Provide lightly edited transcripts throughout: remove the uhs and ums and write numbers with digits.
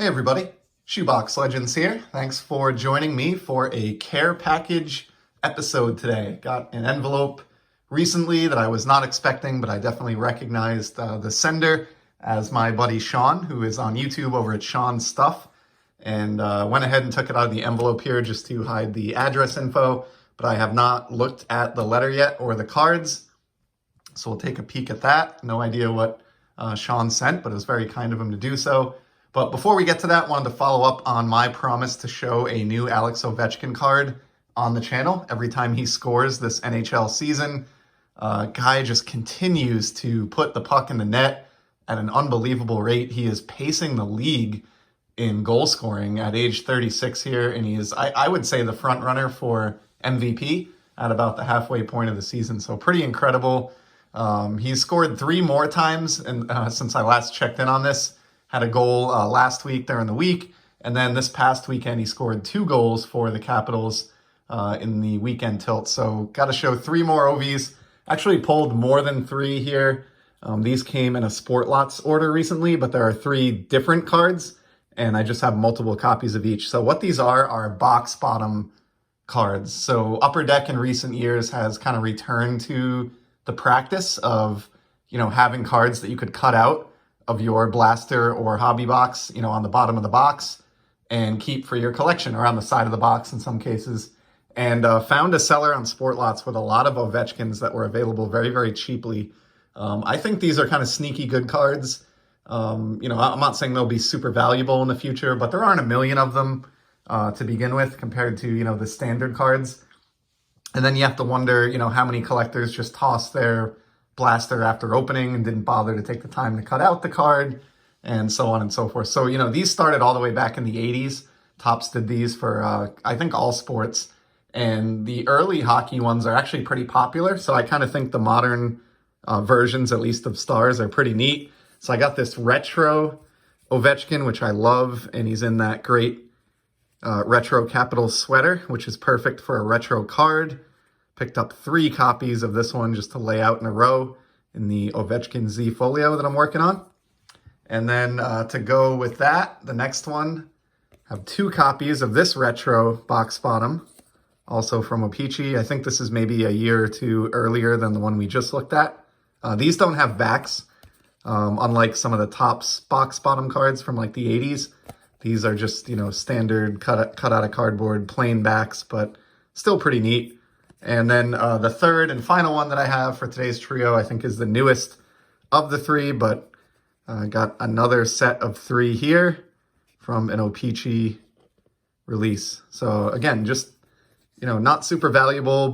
Hey everybody, Shoebox Legends here. Thanks for joining me for a care package episode today. Got an envelope recently that I was not expecting, but I definitely recognized the sender as my buddy Shawn, who is on YouTube over at Shawn Stuff, and went ahead and took it out of the envelope here just to hide the address info, but I have not looked at the letter yet or the cards, so we'll take a peek at that. No idea what Shawn sent, but it was very kind of him to do so. But before we get to that, I wanted to follow up on my promise to show a new Alex Ovechkin card on the channel every time he scores this NHL season. Guy just continues to put the puck in the net at an unbelievable rate. He is pacing the league in goal scoring at age 36 here, and he is, I would say, the front runner for MVP at about the halfway point of the season. So pretty incredible. He's scored 3 more times and since I last checked in on this. Had a goal last week during the week, and then this past weekend he scored 2 goals for the Capitals in the weekend tilt. So got to show 3 more OVs. Actually pulled more than 3 here. These came in a Sport Lots order recently, but there are 3 different cards, and I just have multiple copies of each. So what these are box bottom cards. So Upper Deck in recent years has kind of returned to the practice of, having cards that you could cut out of your blaster or hobby box, on the bottom of the box and keep for your collection, or on the side of the box in some cases. And found a seller on Sport Lots with a lot of Ovechkins that were available very, very cheaply. I think these are kind of sneaky good cards. I'm not saying they'll be super valuable in the future, but there aren't a million of them to begin with compared to, the standard cards. And then you have to wonder, how many collectors just toss their blaster after opening and didn't bother to take the time to cut out the card, and so on and so forth. So, these started all the way back in the 80s. Topps did these for, I think, all sports. And the early hockey ones are actually pretty popular. So I kind of think the modern versions, at least of Stars, are pretty neat. So I got this retro Ovechkin, which I love. And he's in that great retro Capitals sweater, which is perfect for a retro card. Picked up 3 copies of this one just to lay out in a row in the Ovechkin Z folio that I'm working on. And then to go with that, the next one, have 2 copies of this retro box bottom, also from Opeachy. I think this is maybe a year or 2 earlier than the one we just looked at. These don't have backs, unlike some of the Topps box bottom cards from like the 80s. These are just, standard cut out of cardboard, plain backs, but still pretty neat. And then the third and final one that I have for today's trio, I think, is the newest of the 3, but got another set of 3 here from an Opeachy release. So again, just, not super valuable,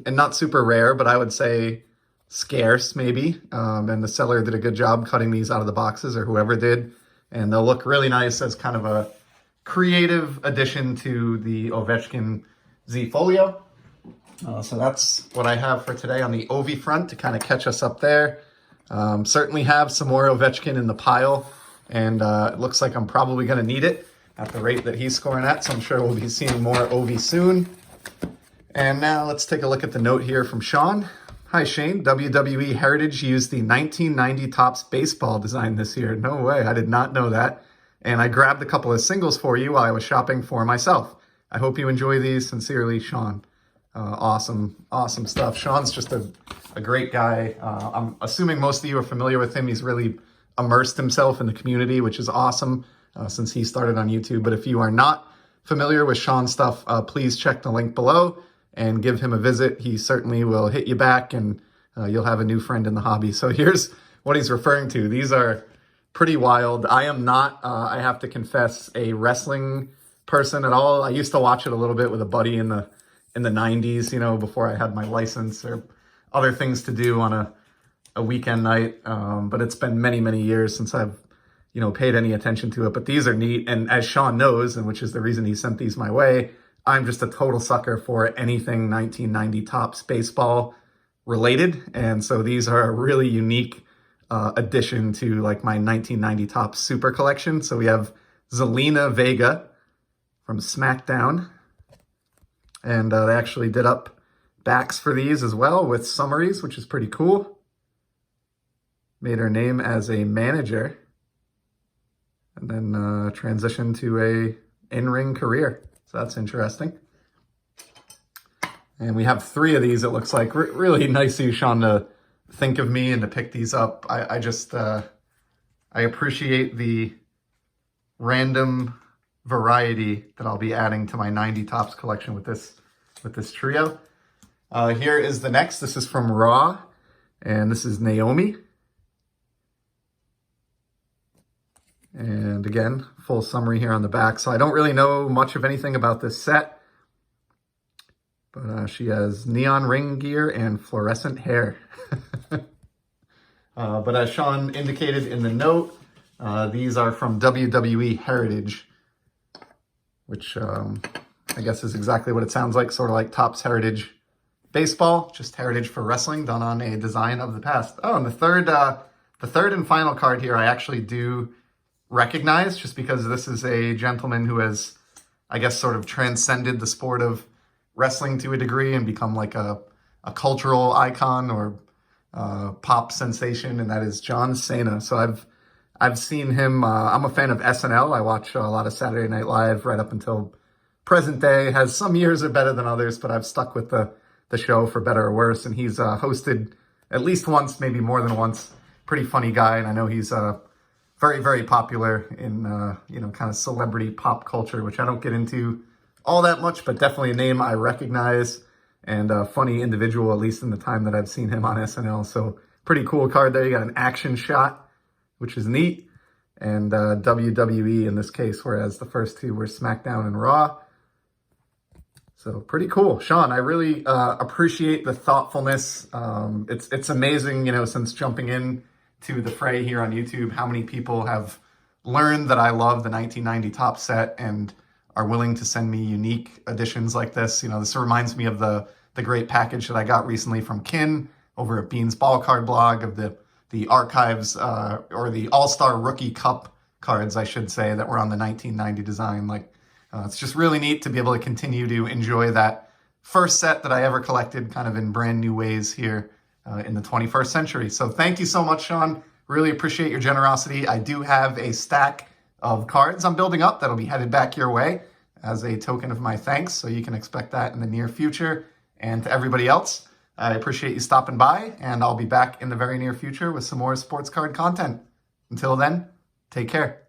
and not super rare, but I would say scarce maybe. And the seller did a good job cutting these out of the boxes, or whoever did. And they'll look really nice as kind of a creative addition to the Ovechkin Z folio. So that's what I have for today on the Ovi front to kind of catch us up there. Certainly have some more Ovechkin in the pile, and it looks like I'm probably going to need it at the rate that he's scoring at, so I'm sure we'll be seeing more Ovi soon. And now let's take a look at the note here from Shawn. Hi Shane, WWE Heritage used the 1990 Topps baseball design this year. No way, I did not know that. And I grabbed a couple of singles for you while I was shopping for myself. I hope you enjoy these. Sincerely, Shawn. Awesome stuff. Shawn's just a great guy. I'm assuming most of you are familiar with him. He's really immersed himself in the community, which is awesome since he started on YouTube. But if you are not familiar with Shawn's stuff, please check the link below and give him a visit. He certainly will hit you back, and you'll have a new friend in the hobby. So here's what he's referring to. These are pretty wild. I am not, I have to confess, a wrestling person at all. I used to watch it a little bit with a buddy in the 90s, before I had my license or other things to do on a weekend night. But it's been many, many years since I've, paid any attention to it. But these are neat. And as Shawn knows, and which is the reason he sent these my way, I'm just a total sucker for anything 1990 Topps baseball related. And so these are a really unique addition to like my 1990 Topps super collection. So we have Zelena Vega from Smackdown. And they actually did up backs for these as well with summaries, which is pretty cool. Made her name as a manager. And and then transition to a in-ring career. So that's interesting. And we have 3 of these, it looks like. Really nice of you, Shawn, to think of me and to pick these up. I just, I appreciate the random variety that I'll be adding to my 90 Topps collection with this trio. Here is the next. This is from Raw, and this is Naomi. And again, full summary here on the back. So I don't really know much of anything about this set, but she has neon ring gear and fluorescent hair. But as Shawn indicated in the note, these are from WWE Heritage, which I guess is exactly what it sounds like, sort of like Topps Heritage Baseball, just Heritage for wrestling done on a design of the past. Oh, and the third and final card here I actually do recognize, just because this is a gentleman who has, I guess, sort of transcended the sport of wrestling to a degree and become like a cultural icon or pop sensation, and that is John Cena. So I've seen him. I'm a fan of SNL. I watch a lot of Saturday Night Live right up until present day. Has some years are better than others, but I've stuck with the show for better or worse. And he's hosted at least once, maybe more than once. Pretty funny guy, and I know he's very, very popular in kind of celebrity pop culture, which I don't get into all that much, but definitely a name I recognize and a funny individual, at least in the time that I've seen him on SNL. So pretty cool card there. You got an action shot, which is neat, and WWE in this case, whereas the first 2 were Smackdown and Raw. So pretty cool. Shawn, I really appreciate the thoughtfulness. It's amazing, since jumping in to the fray here on YouTube, how many people have learned that I love the 1990 Topps set and are willing to send me unique editions like this. This reminds me of the great package that I got recently from Kin over at Bean's Ball Card blog of the archives, or the All-Star Rookie Cup cards, I should say, that were on the 1990 design. It's just really neat to be able to continue to enjoy that first set that I ever collected kind of in brand new ways here in the 21st century. So thank you so much, Shawn. Really appreciate your generosity. I do have a stack of cards I'm building up that'll be headed back your way as a token of my thanks. So you can expect that in the near future. And to everybody else, I appreciate you stopping by, and I'll be back in the very near future with some more sports card content. Until then, take care.